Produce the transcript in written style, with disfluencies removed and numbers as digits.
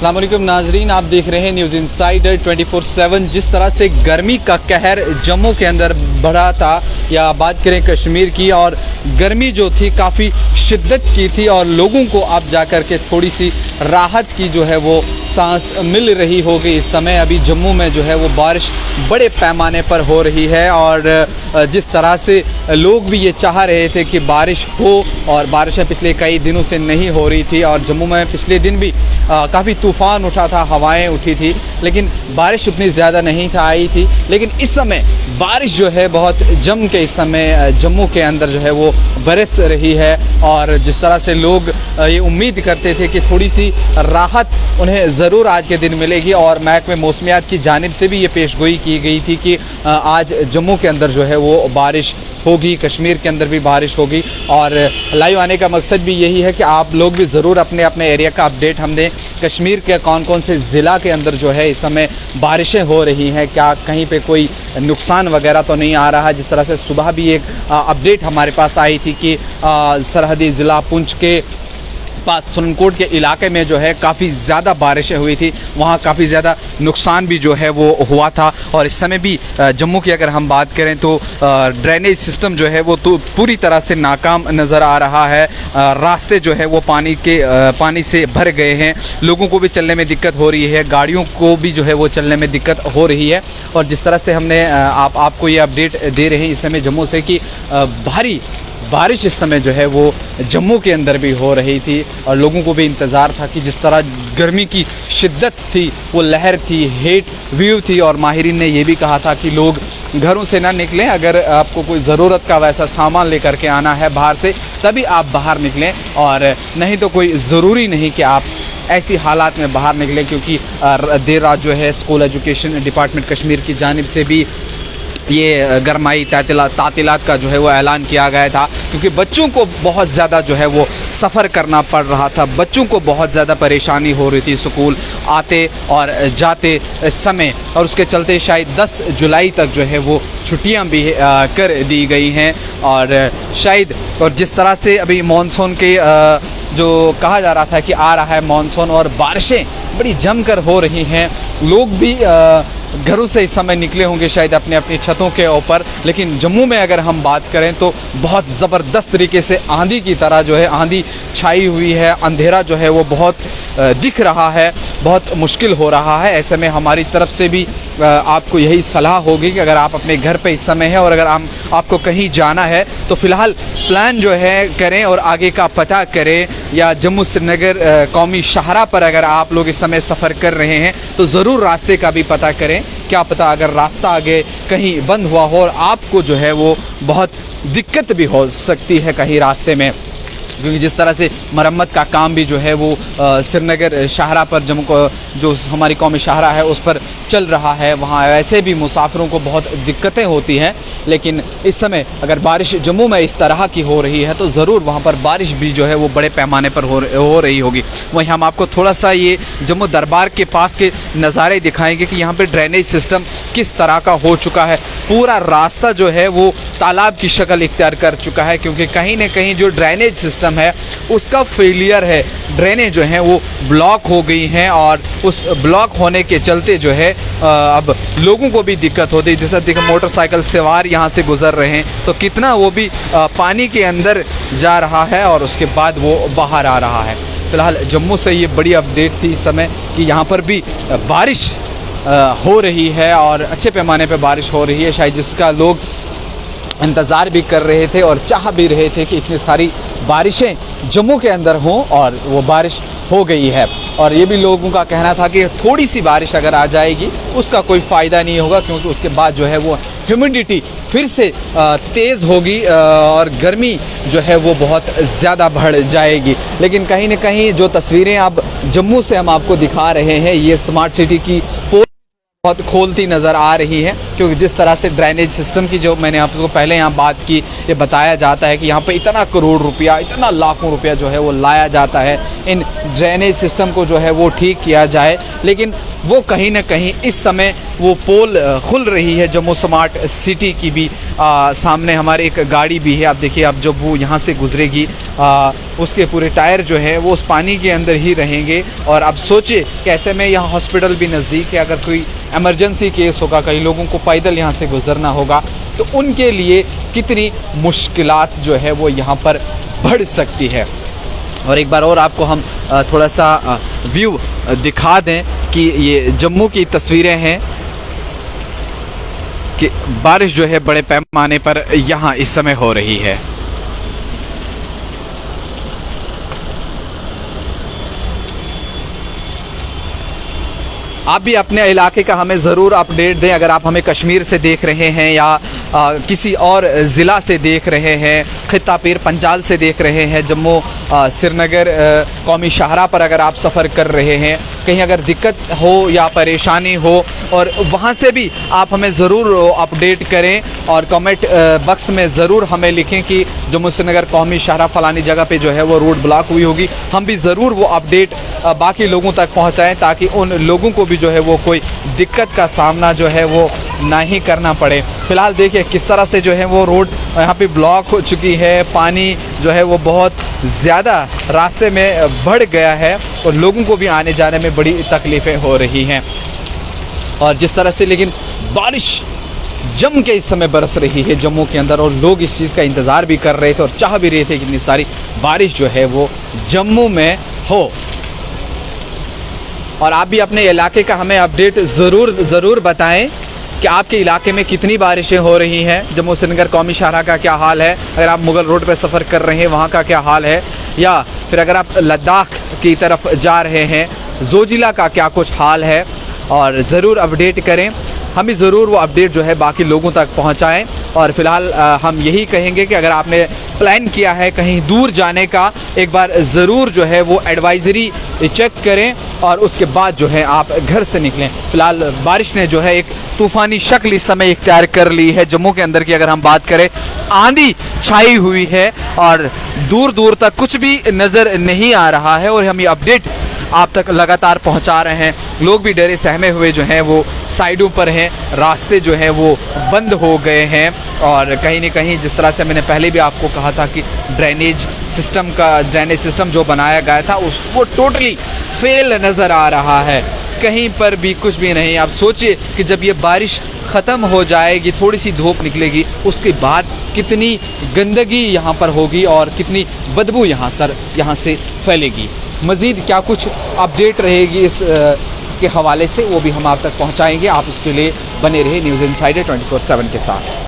अस्सलाम वालेकुम नाजरीन, आप देख रहे हैं न्यूज़ इनसाइडर 24/7। जिस तरह से गर्मी का कहर जम्मू के अंदर बढ़ा था, या बात करें कश्मीर की, और गर्मी जो थी काफ़ी शिद्दत की थी और लोगों को अब जाकर के थोड़ी सी राहत की जो है वो सांस मिल रही होगी। इस समय अभी जम्मू में जो है वो बारिश बड़े पैमाने पर हो रही है और जिस तरह से लोग भी ये चाह रहे थे कि बारिश हो, और बारिशें पिछले कई दिनों से नहीं हो रही थी और जम्मू में पिछले दिन भी काफ़ी तूफ़ान उठा था, हवाएं उठी थी, लेकिन बारिश उतनी ज़्यादा नहीं था आई थी। लेकिन इस समय बारिश जो है बहुत जम के इस समय जम्मू के अंदर जो है वो बरस रही है। और जिस तरह से लोग ये उम्मीद करते थे कि थोड़ी सी राहत उन्हें ज़रूर आज के दिन मिलेगी, और महकमे मौसमियात की जानिब से भी ये पेशगोई की गई थी कि आज जम्मू के अंदर जो है वो बारिश होगी, कश्मीर के अंदर भी बारिश होगी। और लाइव आने का मकसद भी यही है कि आप लोग भी ज़रूर अपने अपने एरिया का अपडेट हम दें। कश्मीर के कौन कौन से ज़िला के अंदर जो है इस समय बारिशें हो रही हैं, क्या कहीं पे कोई नुकसान वगैरह तो नहीं आ रहा है। जिस तरह से सुबह भी एक अपडेट हमारे पास आई थी कि सरहदी ज़िला पुंछ के पास सुरनकोट के इलाके में जो है काफ़ी ज़्यादा बारिशें हुई थी, वहाँ काफ़ी ज़्यादा नुकसान भी जो है वो हुआ था। और इस समय भी जम्मू की अगर हम बात करें तो ड्रेनेज सिस्टम जो है वो तो पूरी तरह से नाकाम नज़र आ रहा है। रास्ते जो है वो पानी से भर गए हैं, लोगों को भी चलने में दिक्कत हो रही है, गाड़ियों को भी जो है वो चलने में दिक्कत हो रही है। और जिस तरह से हमने आपको ये अपडेट दे रहे हैं इस समय जम्मू से कि भारी बारिश इस समय जो है वो जम्मू के अंदर भी हो रही थी और लोगों को भी इंतज़ार था कि जिस तरह गर्मी की शिद्दत थी, वो लहर थी, हेट व्यू थी। और माहिरीन ने ये भी कहा था कि लोग घरों से ना निकलें, अगर आपको कोई ज़रूरत का वैसा सामान लेकर के आना है बाहर से तभी आप बाहर निकलें, और नहीं तो कोई ज़रूरी नहीं कि आप ऐसी हालात में बाहर निकलें। क्योंकि देर रात जो है स्कूल एजुकेशन डिपार्टमेंट कश्मीर की जानिब से भी ये गरमाई तातीलात का जो है वो ऐलान किया गया था, क्योंकि बच्चों को बहुत ज़्यादा जो है वो सफ़र करना पड़ रहा था, बच्चों को बहुत ज़्यादा परेशानी हो रही थी स्कूल आते और जाते समय। और उसके चलते शायद 10 जुलाई तक जो है वो छुट्टियां भी कर दी गई हैं। और शायद और जिस तरह से अभी मानसून के जो कहा जा रहा था कि आ रहा है मानसून, और बारिशें बड़ी जमकर हो रही हैं, लोग भी घरों से इस समय निकले होंगे शायद अपने अपनी छतों के ऊपर। लेकिन जम्मू में अगर हम बात करें तो बहुत ज़बरदस्त तरीके से आंधी की तरह जो है आंधी छाई हुई है, अंधेरा जो है वो बहुत दिख रहा है, बहुत मुश्किल हो रहा है। ऐसे में हमारी तरफ से भी आपको यही सलाह होगी कि अगर आप अपने घर पे इस समय है और अगर आपको कहीं जाना है तो फ़िलहाल प्लान जो है करें और आगे का पता करें। या जम्मू श्रीनगर कौमी शाहरा पर अगर आप लोग इस समय सफ़र कर रहे हैं तो ज़रूर रास्ते का भी पता करें, क्या पता अगर रास्ता आगे कहीं बंद हुआ हो और आपको जो है वो बहुत दिक्कत भी हो सकती है कहीं रास्ते में। क्योंकि जिस तरह से मरम्मत का काम भी जो है वो श्रीनगर शाहरा पर, जम्मू को जो हमारी कौमी शाहरा है उस पर चल रहा है, वहाँ वैसे भी मुसाफिरों को बहुत दिक्कतें होती हैं। लेकिन इस समय अगर बारिश जम्मू में इस तरह की हो रही है तो ज़रूर वहाँ पर बारिश भी जो है वो बड़े पैमाने पर हो रही होगी। वहीं हम आपको थोड़ा सा ये जम्मू दरबार के पास के नज़ारे दिखाएंगे कि यहाँ पर ड्रेनेज सिस्टम किस तरह का हो चुका है। पूरा रास्ता जो है वो तालाब की शक्ल इख्तियार कर चुका है, क्योंकि कहीं ना कहीं जो ड्रेनेज सिस्टम है उसका फेलियर है, ड्रेनें जो हैं वो ब्लॉक हो गई हैं, और उस ब्लॉक होने के चलते जो है अब लोगों को भी दिक्कत होती है। जिस तरह देखो मोटरसाइकिल सवार यहाँ से गुजर रहे हैं तो कितना वो भी पानी के अंदर जा रहा है और उसके बाद वो बाहर आ रहा है। फ़िलहाल जम्मू से ये बड़ी अपडेट थी इस समय कि यहाँ पर भी बारिश हो रही है और अच्छे पैमाने पर बारिश हो रही है, शायद जिसका लोग इंतज़ार भी कर रहे थे और चाह भी रहे थे कि इतनी सारी बारिशें जम्मू के अंदर हों, और वो बारिश हो गई है। और ये भी लोगों का कहना था कि थोड़ी सी बारिश अगर आ जाएगी उसका कोई फ़ायदा नहीं होगा, क्योंकि उसके बाद जो है वो ह्यूमिडिटी फिर से तेज़ होगी और गर्मी जो है वो बहुत ज़्यादा बढ़ जाएगी। लेकिन कहीं ना कहीं जो तस्वीरें अब जम्मू से हम आपको दिखा रहे हैं, ये स्मार्ट सिटी की बहुत खोलती नज़र आ रही है, क्योंकि जिस तरह से ड्रेनेज सिस्टम की जो मैंने आपको पहले यहाँ बात की, ये बताया जाता है कि यहाँ पे इतना करोड़ रुपया, इतना लाखों रुपया जो है वो लाया जाता है इन ड्रेनेज सिस्टम को जो है वो ठीक किया जाए, लेकिन वो कहीं ना कहीं इस समय वो पोल खुल रही है जम्मू स्मार्ट सिटी की भी। सामने हमारे एक गाड़ी भी है, आप देखिए, अब जब वो यहाँ से गुजरेगी उसके पूरे टायर जो है वो उस पानी के अंदर ही रहेंगे। और अब सोचिए कैसे में यहाँ हॉस्पिटल भी नज़दीक है, अगर कोई इमरजेंसी केस होगा, कई लोगों को पैदल यहाँ से गुजरना होगा, तो उनके लिए कितनी मुश्किलात जो है वो यहाँ पर बढ़ सकती है। और एक बार और आपको हम थोड़ा सा व्यू दिखा दें कि ये जम्मू की तस्वीरें हैं कि बारिश जो है बड़े पैमाने पर यहाँ इस समय हो रही है। आप भी अपने इलाके का हमें ज़रूर अपडेट दें। अगर आप हमें कश्मीर से देख रहे हैं या किसी और ज़िला से देख रहे हैं, खित्ता पीर पंजाल से देख रहे हैं, जम्मू श्रीनगर कौमी शाहरा पर अगर आप सफ़र कर रहे हैं, कहीं अगर दिक्कत हो या परेशानी हो, और वहाँ से भी आप हमें ज़रूर अपडेट करें और कमेंट बॉक्स में ज़रूर हमें लिखें कि जम्मू श्रीनगर कौमी शाहरा फ़लानी जगह पे जो है वो रोड ब्लॉक हुई होगी। हम भी ज़रूर वो अपडेट बाकी लोगों तक पहुँचाएँ ताकि उन लोगों को भी जो है वो कोई दिक्कत का सामना जो है वो ना ही करना पड़े। फ़िलहाल देखिए किस तरह से जो है वो रोड यहाँ पे ब्लॉक हो चुकी है, पानी जो है वो बहुत ज़्यादा रास्ते में बढ़ गया है और लोगों को भी आने जाने में बड़ी तकलीफ़ें हो रही हैं। और जिस तरह से लेकिन बारिश जम के इस समय बरस रही है जम्मू के अंदर, और लोग इस चीज़ का इंतज़ार भी कर रहे थे और चाह भी रहे थे कि इतनी सारी बारिश जो है वो जम्मू में हो। और आप भी अपने इलाके का हमें अपडेट ज़रूर बताएं कि आपके इलाके में कितनी बारिशें हो रही हैं, जम्मू श्रीनगर कौमी शाहरा का क्या हाल है, अगर आप मुगल रोड पर सफ़र कर रहे हैं वहाँ का क्या हाल है, या फिर अगर आप लद्दाख की तरफ जा रहे हैं जोजिला का क्या कुछ हाल है। और ज़रूर अपडेट करें, हम भी ज़रूर वो अपडेट जो है बाकी लोगों तक पहुंचाएं। और फ़िलहाल हम यही कहेंगे कि अगर आपने प्लान किया है कहीं दूर जाने का, एक बार ज़रूर जो है वो एडवाइज़री चेक करें और उसके बाद जो है आप घर से निकलें। फ़िलहाल बारिश ने जो है एक तूफ़ानी शक्ल इस समय इख्तियार कर ली है जम्मू के अंदर की। अगर हम बात करें, आंधी छाई हुई है और दूर दूर तक कुछ भी नज़र नहीं आ रहा है, और हम ये अपडेट आप तक लगातार पहुंचा रहे हैं। लोग भी डरे सहमे हुए जो हैं वो साइडों पर हैं, रास्ते जो हैं वो बंद हो गए हैं। और कहीं न कहीं जिस तरह से मैंने पहले भी आपको कहा था कि ड्रेनेज सिस्टम जो बनाया गया था वो टोटली फेल नज़र आ रहा है, कहीं पर भी कुछ भी नहीं। आप सोचिए कि जब ये बारिश ख़त्म हो जाएगी, थोड़ी सी धूप निकलेगी, उसके बाद कितनी गंदगी यहाँ पर होगी और कितनी बदबू यहाँ से फैलेगी। मज़ीद क्या कुछ अपडेट रहेगी इस के हवाले से वो भी हम आप तक पहुँचाएँगे। आप उसके लिए बने रहे न्यूज़ इनसाइडर 24/7 के साथ।